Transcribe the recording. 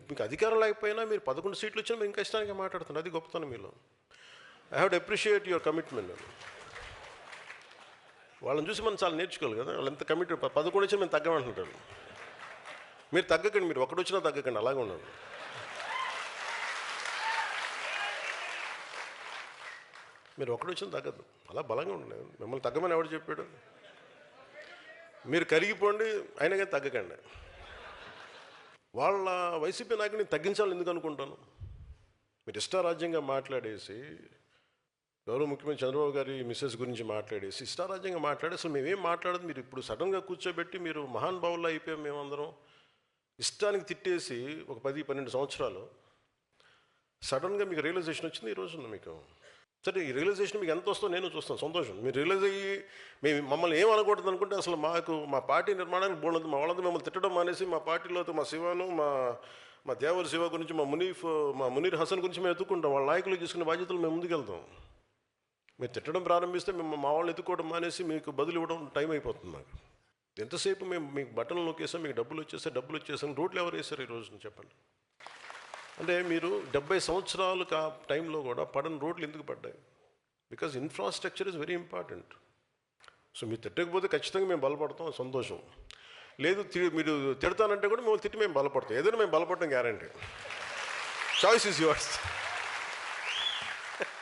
మీకు అధికారం లేకపోయినా మీరు 11 సీట్లు వచ్చినా మీరు ఇంకా ఇష్టానికి మాట్లాడుతున్నారు. అది గొప్పతనం మీలో. I have to appreciate your commitment. వాళ్ళని చూసి మనం చాలా నేర్చుకోవాలి కదా, వాళ్ళు ఎంత కమిటెడ్. 11 వచ్చినా మేము తగ్గమంటున్నారు. మీరు తగ్గకండి, మీరు ఒకటి వచ్చినా తగ్గకండి, అలాగే ఉండండి. మీరు ఒకటి వచ్చినా తగ్గదు, అలా బలంగా ఉండండి. మిమ్మల్ని తగ్గమని ఎవడు చెప్పాడు? మీరు కరిగిపోండి, అయినా కానీ తగ్గకండి. వాళ్ళ వైసీపీ నాయకుడిని తగ్గించాలని ఎందుకు అనుకుంటాను? మీరు ఇష్టారాజ్యంగా మాట్లాడేసి, గౌరవ ముఖ్యమంత్రి చంద్రబాబు గారి మిస్సెస్ గురించి మాట్లాడేసి, ఇష్టారాజ్యంగా మాట్లాడి అసలు మేమేం మాట్లాడదు. మీరు ఇప్పుడు సడన్గా కూర్చోబెట్టి మీరు మహానుభావుల్లో అయిపోయాం మేమందరం. ఇష్టానికి తిట్టేసి ఒక 10-12 సంవత్సరాలు సడన్గా మీకు రియలైజేషన్ వచ్చింది ఈ రోజున. మీకు సరే, ఈ రియలైజేషన్ మీకు ఎంత వస్తుందో నేను చూస్తాను, సంతోషం. మీరు రియలైజ్ అయ్యి మేము మమ్మల్ని ఏం అనకూడదు అనుకుంటే అసలు మా పార్టీ నిర్మాణానికి బోల్డ్. మా వాళ్ళంతా మిమ్మల్ని తిట్టడం మానేసి మా పార్టీలో మా శివను, మా దేవర శివ గురించి, మా మునీర్ హసన్ గురించి మేము ఎత్తుకుంటాం. వాళ్ళ నాయకులు తీసుకునే బాధ్యతలు మేము ముందుకెళ్తాం. మీరు తిట్టడం ప్రారంభిస్తే మేము మా వాళ్ళని ఎత్తుకోవడం మానేసి మీకు బదులు ఇవ్వడం టైం అయిపోతుంది. మాకు ఎంతసేపు మేము మీకు బట్టలు నొక్కేసాం, మీకు డబ్బులు వచ్చేసాం. రోడ్లు ఎవరు వేశారు ఈ రోజున చెప్పండి? అంటే మీరు 70 సంవత్సరాలు టైంలో కూడా పడని రోడ్లు ఎందుకు పడ్డాయి? Because infrastructure is very important. So మీరు తిట్టకపోతే ఖచ్చితంగా మేము బలపడతాం, సంతోషం. లేదు మీరు తిడతానంటే కూడా మేము తిట్టి మేము బలపడతాం. ఏదైనా మేము బలపడటం గ్యారంటీ. Choice is yours.